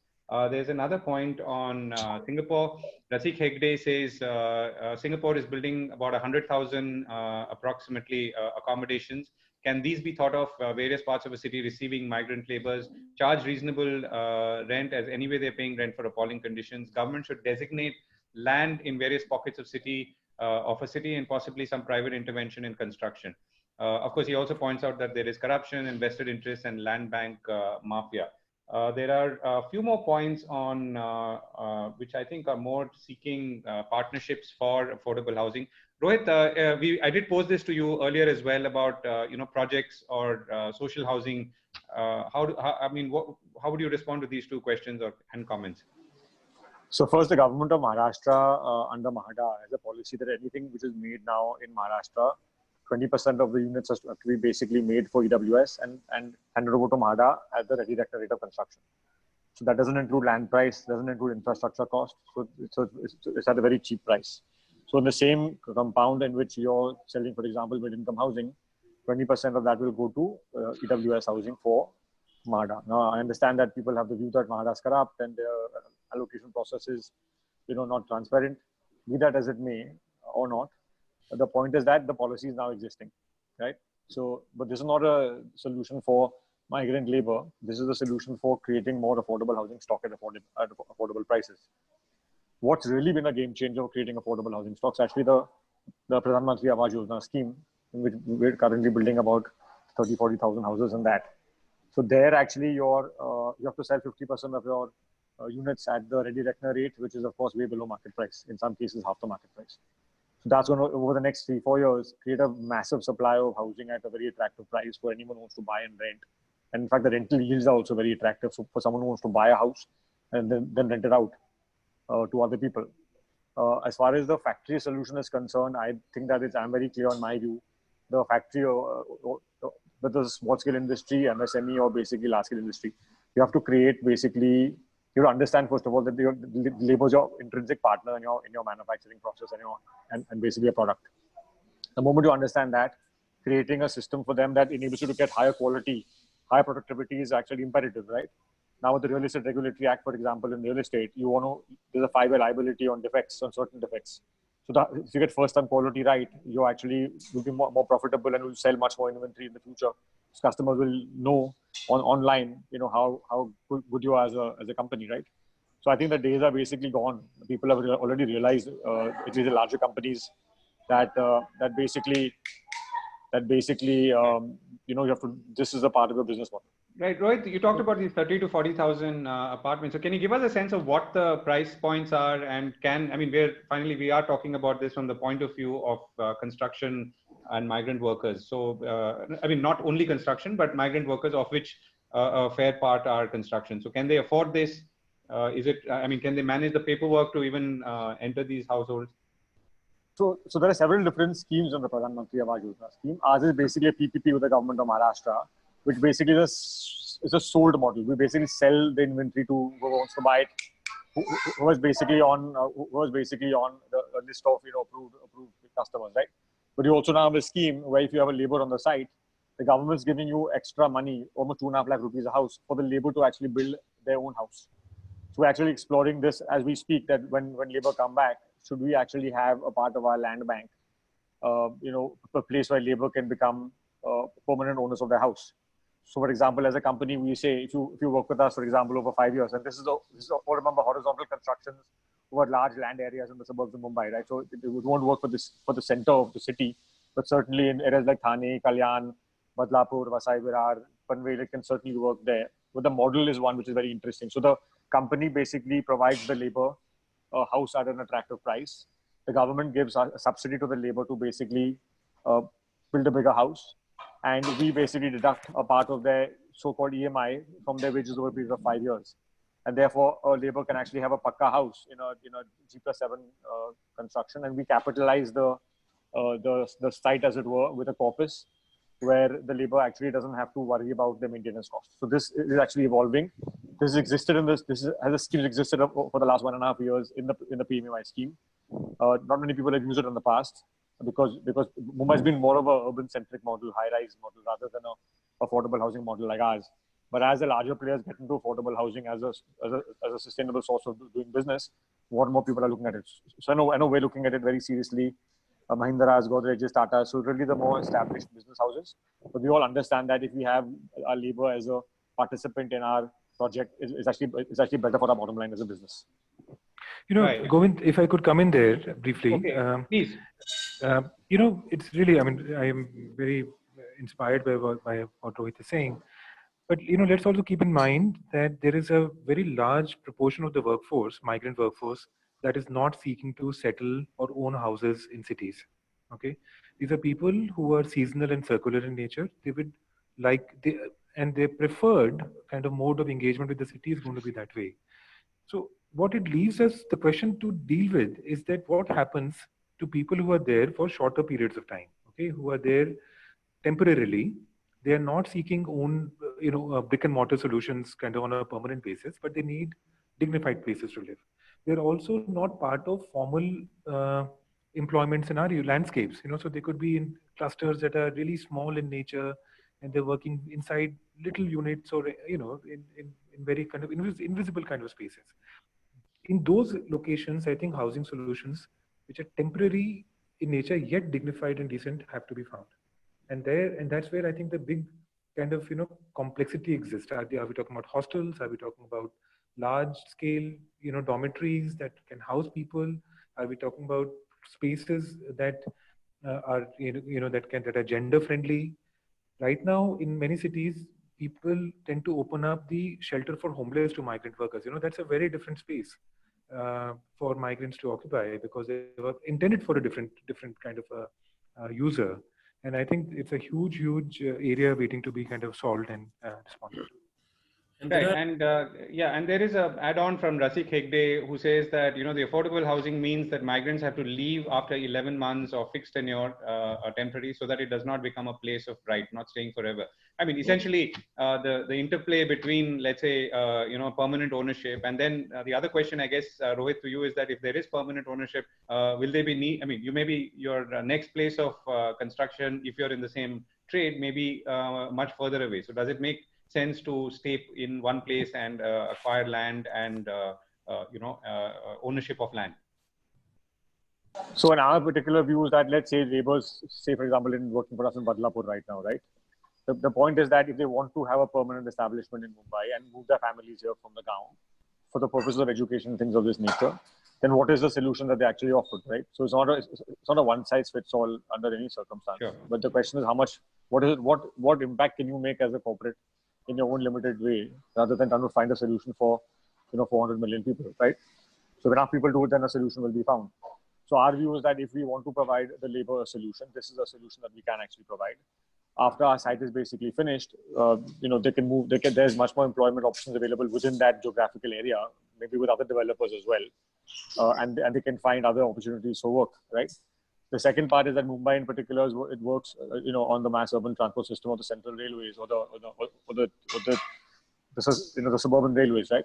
There's another point on Singapore. Rasik Hegde says Singapore is building about 100,000 approximately accommodations. Can these be thought of various parts of a city receiving migrant laborers, charge reasonable rent, as anyway they're paying rent for appalling conditions? Government should designate land in various pockets of a city and possibly some private intervention in construction. Of course, he also points out that there is corruption, invested interests, and land bank mafia. There are a few more points on which I think are more seeking partnerships for affordable housing. Rohit, I did pose this to you earlier as well about projects or social housing. How would you respond to these two questions and comments? So first, the government of Maharashtra under MHADA has a policy that anything which is made now in Maharashtra, 20% of the units have to be basically made for EWS and handed over to MHADA at the ready rate of construction. So that doesn't include land price, doesn't include infrastructure cost. So it's at a very cheap price. So in the same compound in which you're selling, for example, mid-income housing, 20% of that will go to EWS housing for MHADA. Now, I understand that people have the view that MHADA is corrupt and their allocation process is, not transparent. Be that as it may or not, the point is that the policy is now existing, right? So, but this is not a solution for migrant labor. This is a solution for creating more affordable housing stock at affordable prices. What's really been a game changer of creating affordable housing stocks, actually the Pradhan Mantri Awas Yojana scheme, in which we're currently building about 30,000-40,000 houses in that. So there actually you have to sell 50% of your units at the ready reckoner rate, which is of course way below market price, in some cases half the market price. So that's going to, over the next 3-4 years, create a massive supply of housing at a very attractive price for anyone who wants to buy and rent. And in fact, the rental yields are also very attractive. So for someone who wants to buy a house and then rent it out to other people. As far as the factory solution is concerned, I think that I'm very clear on my view. The factory, whether it's small scale industry, MSME, or basically large scale industry, you have to create basically, you have to understand first of all that the labor is your intrinsic partner in your manufacturing process and basically a product. The moment you understand that, creating a system for them that enables you to get higher quality, higher productivity is actually imperative, right? Now with the Real Estate Regulatory Act, for example, in real estate, there's a 5-year liability on defects, on certain defects. So that if you get first-time quality right, you actually will be more profitable and will sell much more inventory in the future. So customers will know online, how good you are as a company, right? So I think the days are basically gone. People have already realized, at least the larger companies, that basically you have to. This is a part of your business model. Right, Rohit, you talked about these 30 to 40,000 apartments. So can you give us a sense of what the price points are, and we are talking about this from the point of view of construction and migrant workers. So, not only construction, but migrant workers, of which a fair part are construction. So can they afford this? Can they manage the paperwork to even enter these households? So there are several different schemes on the Pradhan Mantri Awas Yojana scheme. Ours is basically a PPP with the government of Maharashtra, which basically is a sold model. We basically sell the inventory to whoever wants to buy it, who was basically on the list of approved customers, right? But you also now have a scheme where if you have a labor on the site, the government is giving you extra money, almost 2.5 lakh rupees a house, for the labor to actually build their own house. So we're actually exploring this as we speak, that when labor come back, should we actually have a part of our land bank, a place where labor can become permanent owners of their house. So, for example, as a company, we say if you work with us, for example, over 5 years, and this is remember horizontal constructions over large land areas in the suburbs of Mumbai, right? So it won't work for the center of the city, but certainly in areas like Thane, Kalyan, Badlapur, Vasai Virar, Panvel, it can certainly work there. But the model is one which is very interesting. So the company basically provides the labor a house at an attractive price. The government gives a subsidy to the labor to basically build a bigger house. And we basically deduct a part of their so-called EMI from their wages over a period of 5 years. And therefore, a labor can actually have a pakka house in a G+7 construction. And we capitalize the site, as it were, with a corpus where the labor actually doesn't have to worry about the maintenance costs. So this is actually evolving. This has a scheme existed for the last 1.5 years in the PMAY scheme. Not many people have used it in the past because Mumbai has been more of a urban-centric model, high-rise model, rather than a affordable housing model like ours. But as the larger players get into affordable housing as a sustainable source of doing business, more and more people are looking at it. So I know we're looking at it very seriously. Mahindra, Godrej, Tata, so really the more established business houses. But we all understand that if we have our labor as a participant in our project, it's actually better for our bottom line as a business. Right. Govind, if I could come in there briefly. Okay, please. It's really, I am very inspired by what Rohit is saying. But, let's also keep in mind that there is a very large proportion of the workforce, migrant workforce, that is not seeking to settle or own houses in cities. Okay. These are people who are seasonal and circular in nature. They would and their preferred kind of mode of engagement with the city is going to be that way. So what it leaves us, the question to deal with is that what happens to people who are there for shorter periods of time, okay, who are there temporarily. They are not seeking own, brick and mortar solutions kind of on a permanent basis, but they need dignified places to live. They're also not part of formal employment scenario landscapes, so they could be in clusters that are really small in nature. and they're working inside little units or in very kind of invisible kind of spaces. In those locations, I think housing solutions which are temporary in nature yet dignified and decent have to be found. And that's where I think the big kind of complexity exists. Are we talking about hostels? Are we talking about large scale dormitories that can house people? Are we talking about spaces that are that are gender friendly? Right now, in many cities, people tend to open up the shelter for homeless to migrant workers. That's a very different space for migrants to occupy, because they were intended for a different kind of a user. And I think it's a huge area waiting to be kind of solved and responded to. And Right, there are and and there is a add-on from Rasik Hegde who says that the affordable housing means that migrants have to leave after 11 months or fixed tenure or temporary, so that it does not become a place of pride, not staying forever. I mean, essentially, the interplay between, let's say, permanent ownership, and then the other question, I guess, Rohit, to you is that if there is permanent ownership, will they be I mean, you may be your next place of construction, if you're in the same trade, maybe much further away. So does it make sense to stay in one place and acquire land and ownership of land? So in our particular view is that, let's say laborers, say for example, in working for us in Badlapur right now, right? The point is that if they want to have a permanent establishment in Mumbai and move their families here from the ground for the purposes of education, things of this nature, then what is the solution that they actually offered, right? So it's not a one size fits all under any circumstance. Sure. But the question is what impact can you make as a corporate in your own limited way, rather than trying to find a solution for 400 million people, right? So when enough people do it, then a solution will be found. So our view is that if we want to provide the labor a solution, this is a solution that we can actually provide. After our site is basically finished, they can move. There's much more employment options available within that geographical area, maybe with other developers as well, and they can find other opportunities for work, right? The second part is that Mumbai, in particular, it works, on the mass urban transport system of the central railways or the suburban railways, right?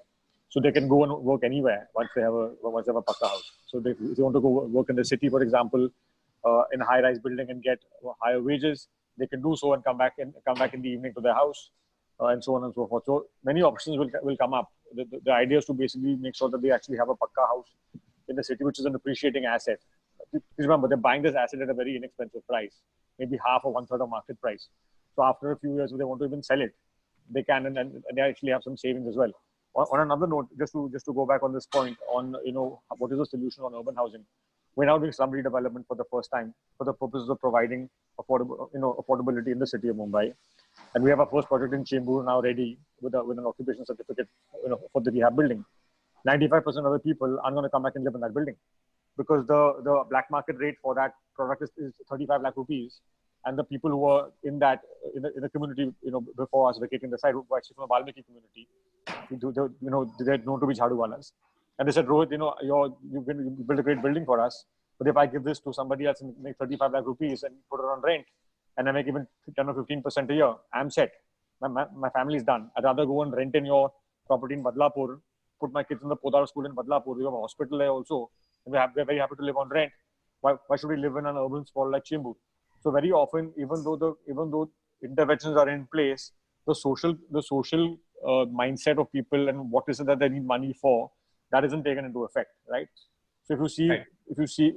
So they can go and work anywhere once they have a pakka house. So if they want to go work in the city, for example, in a high-rise building and get higher wages, they can do so and come back in the evening to their house, and so on and so forth. So many options will come up. The idea is to basically make sure that they actually have a pakka house in the city, which is an appreciating asset. Please remember, they're buying this asset at a very inexpensive price, maybe half or one third of market price. So after a few years, if they want to even sell it, they can, and they actually have some savings as well. On another note, just to go back on this point on what is the solution on urban housing, we're now doing slum redevelopment for the first time for the purposes of providing affordability in the city of Mumbai, and we have our first project in Chembur now ready with an occupation certificate for the rehab building. 95% of the people aren't going to come back and live in that building, because the black market rate for that product is 35 lakh rupees, and the people who were in the community before us vacating the site were actually from the Valmiki community. They're known to be Jhaduwalas, and they said, Rohit, you built a great building for us, but if I give this to somebody else and make 35 lakh rupees and put it on rent, and I make even 10 or 15% a year, I'm set. My family's done. I'd rather go and rent in your property in Badlapur, put my kids in the Podar school in Badlapur. We have a hospital there also, and we're very happy to live on rent. Why should we live in an urban sprawl like Chembur? So very often, even though interventions are in place, the social mindset of people and what is it that they need money for, that isn't taken into effect, right? So if you see,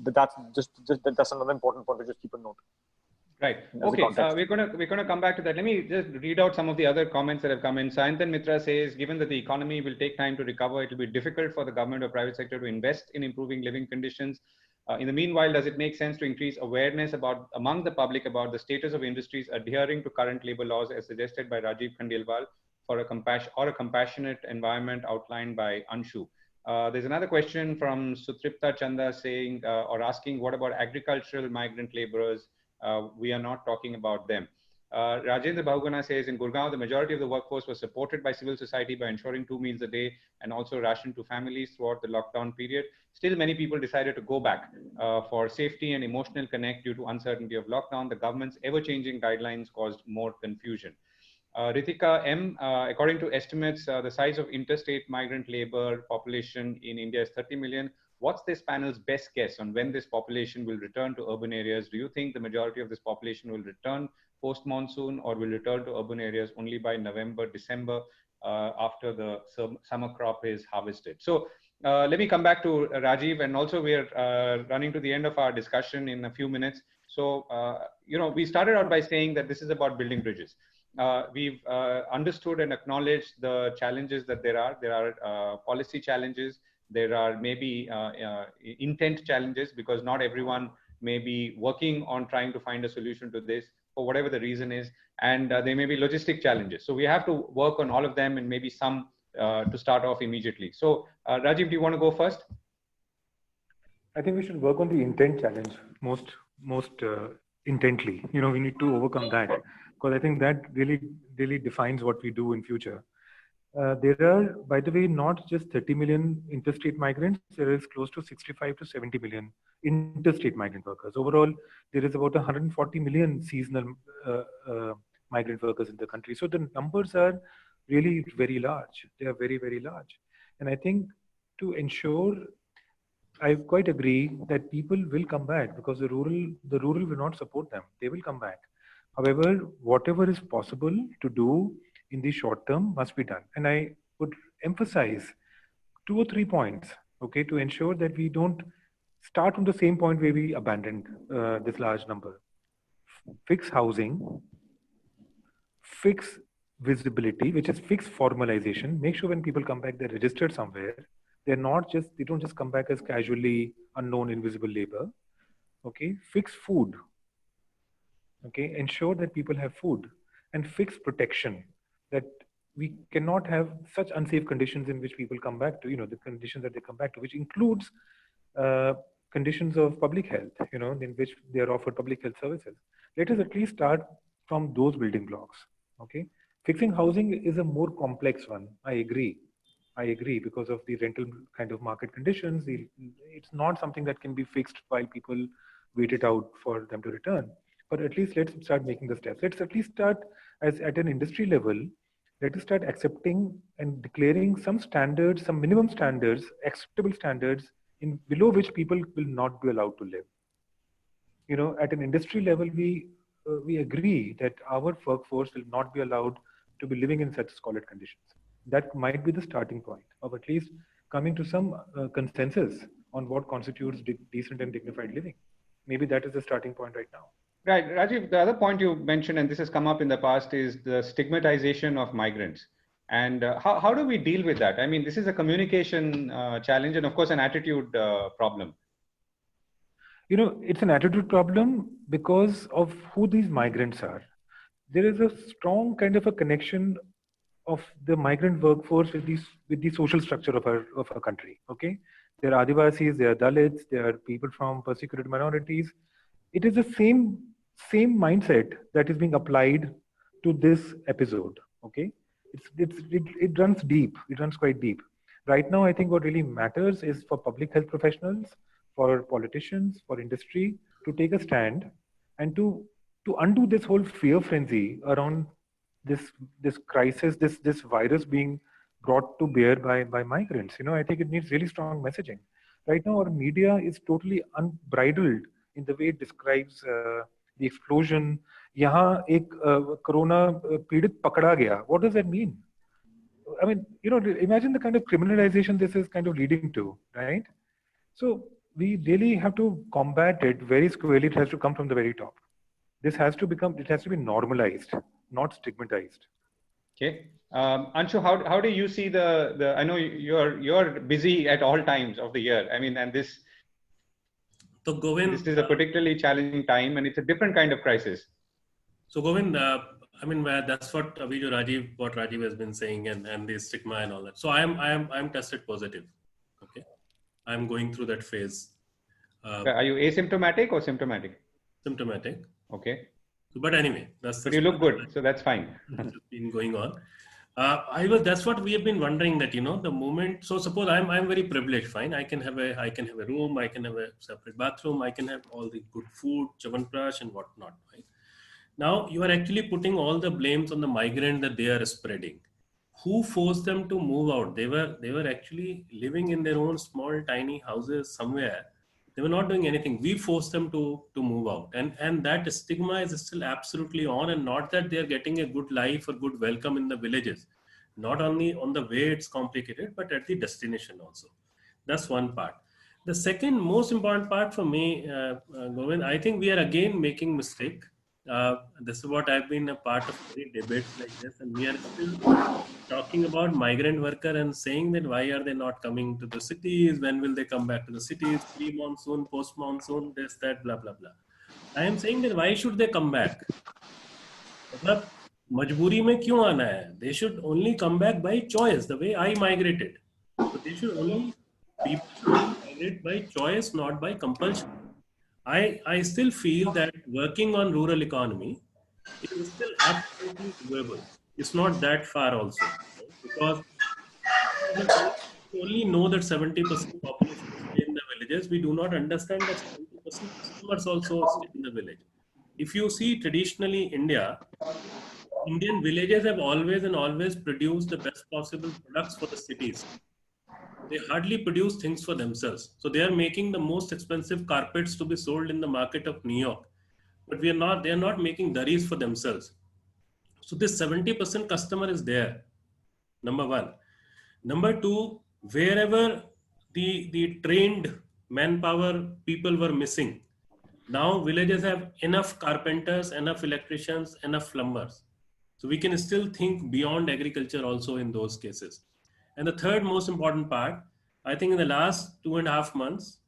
that's another important point to just keep a note. Right. Okay. We're gonna come back to that. Let me just read out some of the other comments that have come in. Sayantan Mitra says, given that the economy will take time to recover, it will be difficult for the government or private sector to invest in improving living conditions. In the meanwhile, does it make sense to increase awareness among the public about the status of industries adhering to current labor laws, as suggested by Rajiv Khandelwal, for a compassionate environment outlined by Anshu? There's another question from Sutripta Chanda saying or asking, what about agricultural migrant laborers? We are not talking about them. Rajendra Bahuguna says, in Gurgaon, the majority of the workforce was supported by civil society by ensuring 2 meals a day and also ration to families throughout the lockdown period. Still, many people decided to go back for safety and emotional connect due to uncertainty of lockdown. The government's ever-changing guidelines caused more confusion. Ritika M, according to estimates, the size of interstate migrant labor population in India is 30 million. What's this panel's best guess on when this population will return to urban areas? Do you think the majority of this population will return post-monsoon or will return to urban areas only by November, December, after the summer crop is harvested. So let me come back to Rajiv, and also we're running to the end of our discussion in a few minutes. So, we started out by saying that this is about building bridges. We've understood and acknowledged the challenges that there are. There are policy challenges. There are maybe intent challenges, because not everyone may be working on trying to find a solution to this for whatever the reason is. And there may be logistic challenges. So we have to work on all of them, and maybe some to start off immediately. So Rajiv, do you want to go first? I think we should work on the intent challenge most intently. We need to overcome that, because I think that really defines what we do in future. There are, by the way, not just 30 million interstate migrants. There is close to 65 to 70 million interstate migrant workers. Overall, there is about 140 million seasonal migrant workers in the country. So the numbers are really very large. They are very, very large. And I think to ensure, I quite agree that people will come back, because the rural will not support them. They will come back. However, whatever is possible to do in the short term must be done. And I would emphasize 2 or 3 points, okay, to ensure that we don't start from the same point where we abandoned this large number. Fix housing, fix visibility, which is fix formalization. Make sure when people come back, they're registered somewhere. They don't just come back as casually unknown invisible labor. Okay, fix food. Okay, ensure that people have food, and fix protection. That we cannot have such unsafe conditions in which people come back to, the conditions that they come back to, which includes conditions of public health, in which they are offered public health services. Let us at least start from those building blocks. Okay, fixing housing is a more complex one. I agree, because of the rental kind of market conditions. It's not something that can be fixed while people wait it out for them to return. But at least let's start making the steps. Let's at least start at an industry level. Let us start accepting and declaring some standards, some minimum standards, acceptable standards, below which people will not be allowed to live. At an industry level, we agree that our workforce will not be allowed to be living in such squalid conditions. That might be the starting point of at least coming to some consensus on what constitutes decent and dignified living. Maybe that is the starting point right now. Right, Rajiv, the other point you mentioned, and this has come up in the past, is the stigmatization of migrants. And how do we deal with that? I mean, this is a communication challenge, and of course an attitude problem. It's an attitude problem because of who these migrants are. There is a strong kind of a connection of the migrant workforce with the social structure of our country. Okay, there are Adivasis, there are Dalits, there are people from persecuted minorities. It is the same mindset that is being applied to this episode. Okay, it runs deep. It runs quite deep. Right now, I think what really matters is for public health professionals, for politicians, for industry to take a stand and to undo this whole fear frenzy around this crisis, this virus being brought to bear by migrants. I think it needs really strong messaging. Right now, our media is totally unbridled in the way it describes the explosion. Yahan ek corona peedit pakda gaya. What does that mean? I mean, imagine the kind of criminalization this is kind of leading to, right? So we really have to combat it very squarely. It has to come from the very top. It has to be normalized, not stigmatized. Okay. Anshu, how do you see the I know you're busy at all times of the year. I mean, and this Govind, this is a particularly challenging time, and it's a different kind of crisis. So Govind, I mean, that's what Rajiv has been saying, and the stigma and all that. So I'm tested positive. Okay, I'm going through that phase. Are you asymptomatic or symptomatic? Symptomatic. Okay. But anyway, But you look good, so that's fine. It's been going on. That's what we have been wondering, that the moment. So suppose I'm very privileged. Fine, I can have a room, I can have a separate bathroom, I can have all the good food, Chyawanprash and whatnot. Right? Now you are actually putting all the blames on the migrant that they are spreading. Who forced them to move out? They were actually living in their own small tiny houses somewhere. They were not doing anything. We forced them to move out, and that stigma is still absolutely on. And not that they are getting a good life or good welcome in the villages, not only on the way it's complicated, but at the destination also. That's one part. The second most important part for me, Govind, I think we are again making mistake. This is what I've been a part of many debates like this, and we are still talking about migrant worker and saying that why are they not coming to the cities? When will they come back to the cities? Pre-monsoon, post-monsoon, this, that, blah, blah, blah. I am saying that why should they come back? मतलब मजबूरी में क्यों आना है? They should only come back by choice, the way I migrated. So they should only, people should only migrate by choice, not by compulsion. I still feel that working on rural economy is still absolutely doable. It's not that far also, right? Because we only know that 70% population stay in the villages. We do not understand that 70% customers also stay in the village. If you see traditionally Indian villages have always and always produced the best possible products for the cities. They hardly produce things for themselves. So they are making the most expensive carpets to be sold in the market of New York. But they are not making daris for themselves. So this 70% customer is there, number one. Number two, wherever the trained manpower people were missing, now villages have enough carpenters, enough electricians, enough plumbers. So we can still think beyond agriculture also in those cases. And the third most important part, I think in the last 2.5 months,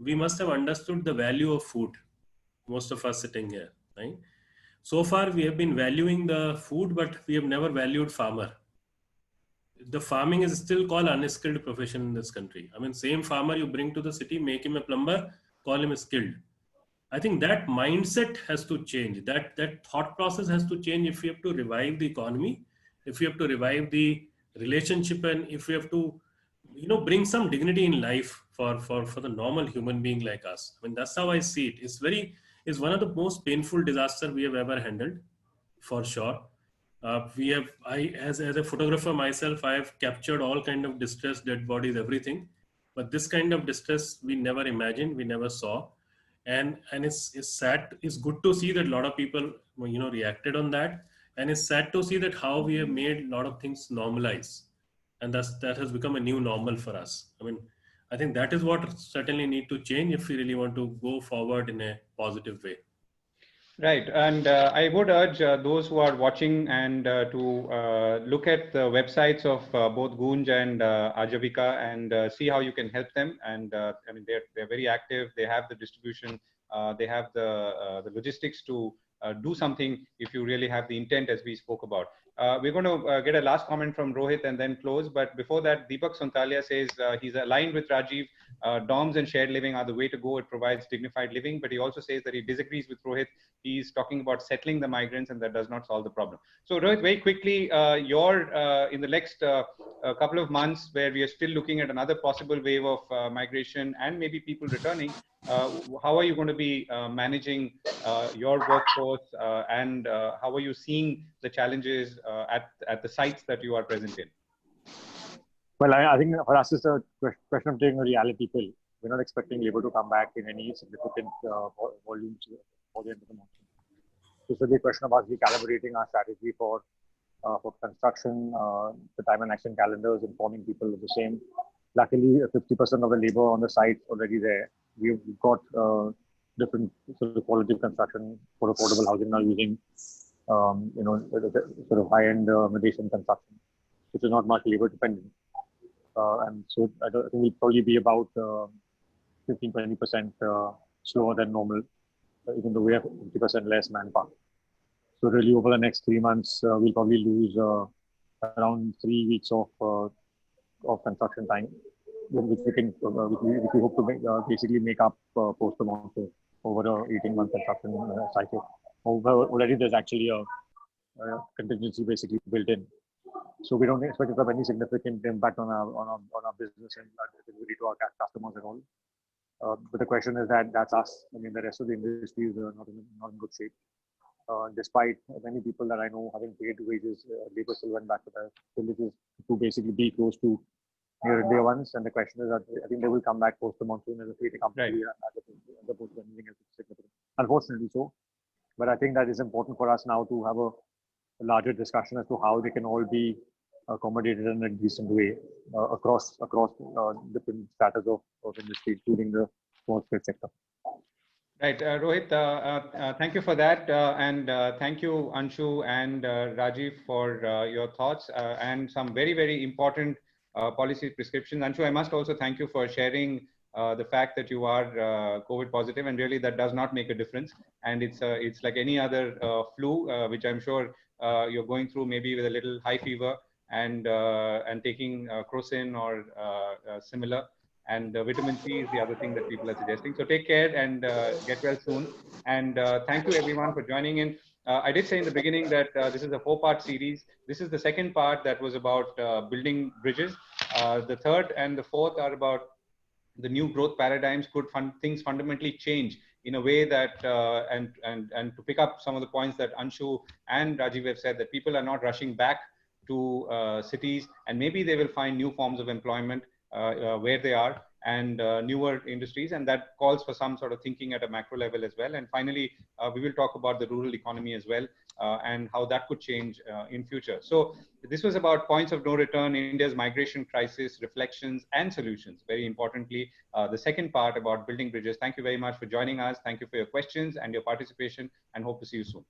we must have understood the value of food. Most of us sitting here, right? So far, we have been valuing the food, but we have never valued farmer. The farming is still called unskilled profession in this country. I mean, same farmer you bring to the city, make him a plumber, call him skilled. I think that mindset has to change. That thought process has to change if we have to revive the economy, if we have to revive the relationship, and if we have to, bring some dignity in life for the normal human being like us. I mean, that's how I see it. It's one of the most painful disaster we have ever handled, for sure. As a photographer myself, I have captured all kind of distress, dead bodies, everything. But this kind of distress we never imagined, we never saw. And it's sad. It's good to see that a lot of people reacted on that, and it's sad to see that how we have made a lot of things normalize, and that has become a new normal for us. I mean, I think that is what certainly need to change if we really want to go forward in a positive way. Right, and I would urge those who are watching and to look at the websites of both Gunj and Ajavika and see how you can help them. And I mean, they're very active. They have the distribution. They have the logistics to do something if you really have the intent, as we spoke about. We're going to get a last comment from Rohit and then close. But before that, Deepak Sontalia says he's aligned with Rajiv. Dorms and shared living are the way to go. It provides dignified living. But he also says that he disagrees with Rohit. He's talking about settling the migrants, and that does not solve the problem. So Rohit, very quickly, you're in the next couple of months where we are still looking at another possible wave of migration and maybe people returning. How are you going to be managing your workforce and how are you seeing the challenges at the sites that you are present in? Well, I think for us, it's a question of taking a reality pill. We're not expecting labor to come back in any significant volumes for the end of the month. So it's really a question of us recalibrating our strategy for construction, the time and action calendars, informing people of the same. Luckily, 50% of the labor on the site already there. We've got different sort of quality of construction for affordable housing now using, sort of high-end Malaysian construction, which is not much labor dependent. And so I think we'll probably be about 15-20% slower than normal, even though we have 50% less manpower. So really over the next 3 months, we'll probably lose around 3 weeks of construction time, which we hope to basically make up post the monsoon over a 18-month construction cycle. Already there's actually a contingency basically built in. So we don't expect it to have any significant impact on our business and delivery to our customers at all. But the question is that's us. I mean, the rest of the industry is not in good shape. Despite many people that I know having paid wages, labor still went back to their villages to basically be close to near India once, and the question is that I think they will come back post the monsoon as a fleeting company Right. as opposed to anything else significant. Unfortunately so. But I think that is important for us now to have a larger discussion as to how they can all be accommodated in a decent way across different stratas of industry, including the small scale sector. Right, Rohit, thank you for that. And thank you, Anshu and Rajiv, for your thoughts and some very, very important policy prescriptions. Anshu, I must also thank you for sharing the fact that you are COVID positive, and really that does not make a difference. And it's like any other flu, which I'm sure you're going through, maybe with a little high fever and taking crocin or similar. And vitamin C is the other thing that people are suggesting. So take care and get well soon. And thank you everyone for joining in. I did say in the beginning that this is a 4-part series. This is the second part that was about building bridges. The third and the fourth are about the new growth paradigms. Could things fundamentally change in a way that, and to pick up some of the points that Anshu and Rajiv have said, that people are not rushing back to cities, and maybe they will find new forms of employment where they are, and newer industries, and that calls for some sort of thinking at a macro level as well. And finally, we will talk about the rural economy as well, and how that could change in future. So this was about points of no return, India's migration crisis, reflections and solutions. Very importantly, the second part about building bridges. Thank you very much for joining us. Thank you for your questions and your participation, and hope to see you soon.